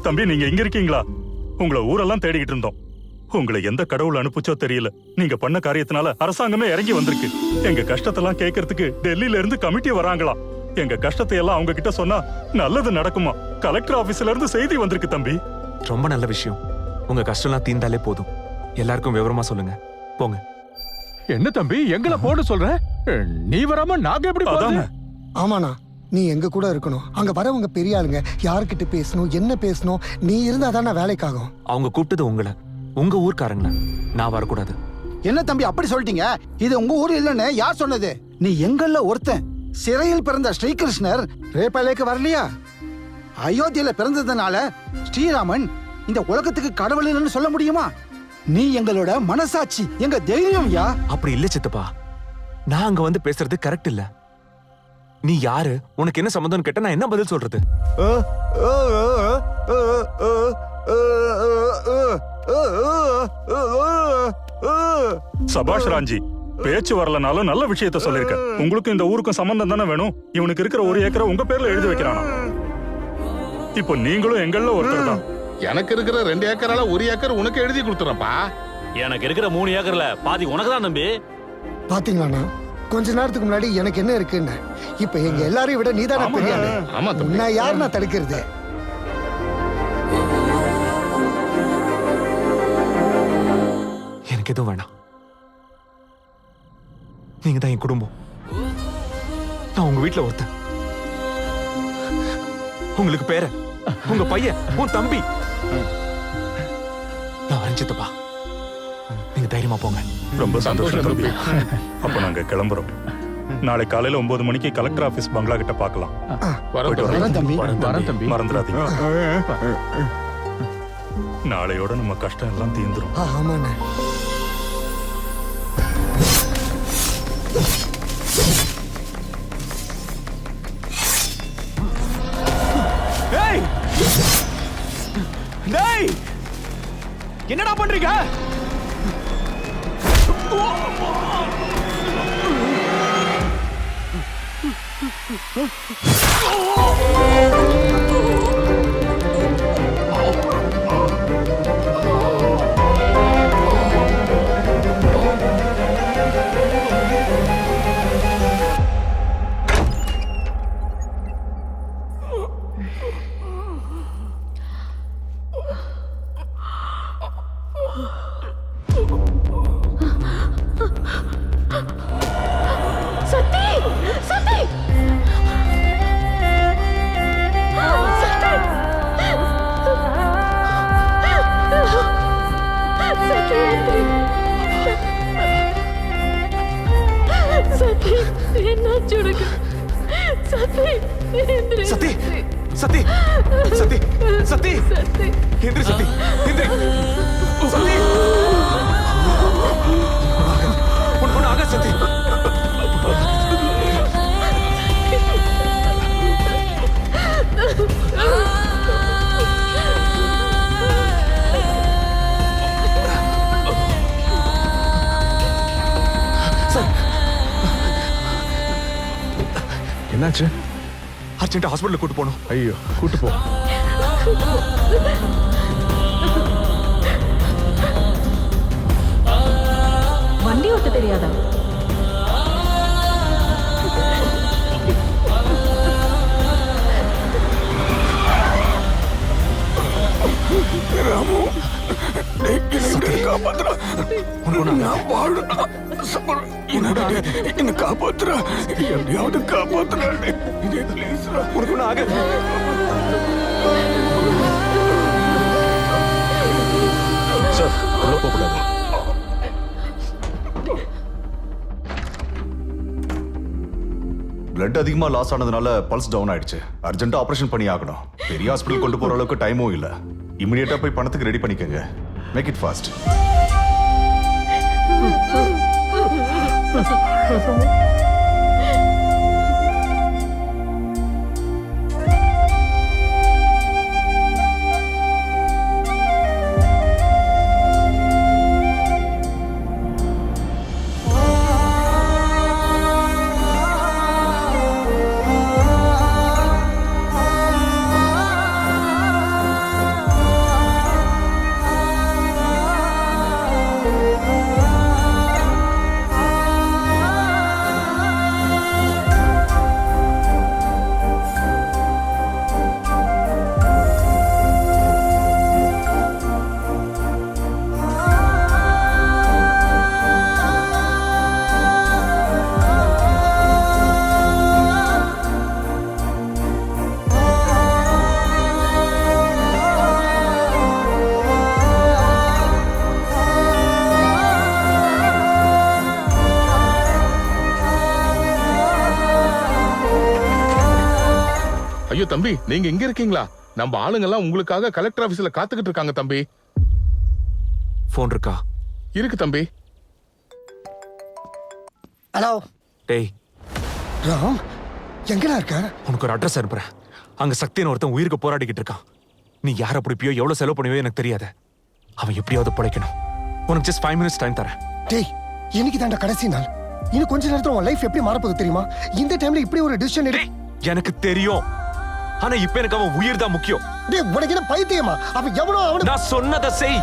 தம்பி, நீங்க எங்க இருக்கீங்களா? உங்களை ஊரெல்லாம் தேடிக்கிட்டு இருந்தோம். உங்களை எந்த கடவுள் அனுப்புச்சோ தெரியல. நீங்க பண்ண காரியத்தினால அரசாங்கமே இறங்கி வந்திருக்கு. எங்க கஷ்டத்தெல்லாம் கேட்கறதுக்கு டெல்லியில இருந்து கமிட்டி வராங்களாம். எங்க கஷ்டத்தை எல்லாம் அவங்க கிட்ட சொன்னா நல்லது நடக்குமா? கலெக்டர் ஆபீஸ்ல இருந்து செய்தி வந்திருக்கு தம்பி. ரொம்ப நல்ல விஷயம். உங்க கஷ்டம்லாம் தீர்ந்தாலே போதும். எல்லாருக்கும் விவரமா சொல்லுங்க. போங்க. என்ன தம்பி எங்களை போட சொல்ற? நீ வராம நாங்க எப்படி போறது? ஆமாண்ணா, நீ எங்க கூட இருக்கணும். அங்க வரவங்க பெரிய ஆளுங்க, யாருக்கிட்ட பேசணும், என்ன பேசணும், நீ இருந்தா தானே வேலைக்காகும். அவங்க கூப்பிட்டது உங்களை, உங்க ஊர்க்காரங்கள. நான் வரக்கூடாது. என்ன தம்பி அப்படி சொல்லிட்டீங்க? இது உங்க ஊர் இல்லன்னு யார் சொன்னது? நீ எங்கள்ல ஒருத்தன். சிறையில் பிறந்த ஸ்ரீகிருஷ்ணர் ரேப்பாலேக்கு வரலையா? அயோத்தியில பிறந்ததுனால ஸ்ரீராமன் இந்த உலகத்துக்கு கடவுள் இல்லைன்னு சொல்ல முடியுமா? நீ எங்களோட மனசாட்சி, எங்க தைரியம். யா அப்படி இல்ல சித்தப்பா. நான் அங்க வந்து பேசுறது கரெக்ட் இல்ல. நீ யாரு, உனக்கு என்ன சம்பந்தம் கேட்டா நான் என்ன பதில் சொல்றது? சபாஷ் ராஞ்சி, பேச்சு வரலனாலும் நல்ல விஷயத்த சொல்லிருக்க. உங்களுக்கும் இந்த ஊருக்கும் சம்பந்தம் தானே வேணும். இவனுக்கு இருக்கிற 1 ஏக்கரை உங்க பேர்ல எழுதி வைக்கிறானா? இப்போ நீங்களும் எங்கள ஒருத்தர் தான். எனக்கு இருக்கிற 2 ஏக்கரால 1 ஏக்கர் உனக்கு எழுதி கொடுத்துறப்பா. எனக்கு இருக்கிற 3 ஏக்கர்ல பாதி உனக்கு தான் தம்பி. பாத்தீங்களாண்ணா, கொஞ்ச நேரத்துக்கு முன்னாடி எனக்கு என்ன இருக்குன்னு, இப்ப எங்க எல்லாரையும் விட நீதானே பெரிய ஆளு. ஆமா தம்பி. நான் யாருன்னா தடுக்கிறது? எனக்கு எதுவும் வேணாம். நீங்க தான் என் குடும்பம். நான் உங்க வீட்டுல ஒருத்தன். உங்களுக்கு பேர, உங்க பையன், உன் தம்பி. நான் வரைஞ்சித்தப்பா. நீங்க தைரியமா போங்க. ரொம்ப சந்தோஷம் தம்பி. அப்ப நாங்க கிளம்புறோம். நாளை காலையில 9 மணிக்கு கலெக்டர் ஆபீஸ் பங்களா கிட்ட பார்க்கலாம். வரேன் தம்பி. மறந்துடாதீங்க. நாளையோட நம்ம கஷ்டம் எல்லாம் தீந்துரும். ஆமாண்ணே. என்னடா பண்றீங்க? சத்தி, சத்தி, சத்தி, சத்தி, எந்திரி சத்தி, எந்திரி. சத்தி, உனக்கு ஆக சத்தி. என்னாச்சு? அர்ஜென்ட் ஹாஸ்பிட்டல் கூட்டு போகணும். ஐயோ, கூட்டு போ. வண்டி ஓட்ட தெரியாதா? என்ன காப்பாத்துற, எப்படியாவது காப்பாத்துற. உனக்கு ஒண்ணு ஆகாது. சார், உள்ள போக கூடாது. பிளட் அதிகமா லாஸ் ஆனதுனால பல்ஸ் டவுன் ஆயிடுச்சு. அர்ஜென்ட்டா ஆபரேஷன் பண்ணி ஆகணும். பெரிய ஹாஸ்பிடல் கொண்டு போற அளவுக்கு டைமும் இல்ல. இமிடியேட்டா போய் பணத்துக்கு ரெடி பண்ணிக்கங்க. Make it fast. தம்பி நீங்க இங்க இருக்கீங்களா? நம்ம ஆளுங்க எல்லாம் உங்களுக்காக கலெக்டர் ஆபீஸ்ல காத்துக்கிட்டு இருக்காங்க தம்பி. போன் இருக்கா? இருக்கு தம்பி. ஹலோ டேய், ராம், எங்கடா இருக்க? உனக்கு ஒரு அட்ரஸ் அனுப்புறேன். அங்க சக்தின்னு ஒருத்தன் உயிருக்கு போராடிக்கிட்டு இருக்கான். நீ யாரை பிடிப்பியோ எவ்வளவு செலவு பண்ணுவியோ எனக்கு தெரியாது. அவன் எப்படியாவது பிழைக்கணும். உனக்கு ஜஸ்ட் 5 minutes டைம் தரேன். டேய், இன்னைக்கு தாண்டா கடைசி நாள். இன்னும் கொஞ்ச நேரத்துல உன் லைஃப் எப்படி மாறப்போகுது தெரியுமா? இந்த டைம்ல இப்படி ஒரு டிசிஷன் எடு. எனக்கு தெரியும், ஆனா இப்ப எனக்கு அவன் உயிர் தான் முக்கியம். டேய், உனக்கு என்ன பைத்தியமா? அவன் எவனோ அவன. நான் சொன்னதை செய்.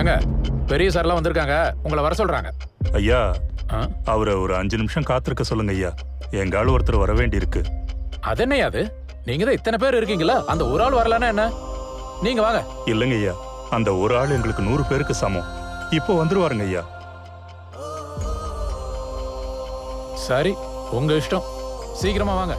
ஏங்க, பெரிய சார்லாம் வந்திருக்காங்க, உங்களை வர சொல்றாங்க. ஐயா, அவரை ஒரு 5 நிமிஷம் காத்திருக்க சொல்லுங்க ஐயா. எங்க ஆள் ஒருத்தர் வர வேண்டி இருக்கு. அது என்னையா அது? நீங்க தான் இத்தனை பேர் இருக்கீங்களா, அந்த ஒரு ஆள் வரலன்னா என்ன? நீங்க வாங்க. இல்லைங்க ஐயா, அந்த ஒரு ஆள் எங்களுக்கு 100 பேருக்கு சமம். இப்போ வந்துருவாருங்க ஐயா. சரி, உங்க இஷ்டம். சீக்கிரமா வாங்க.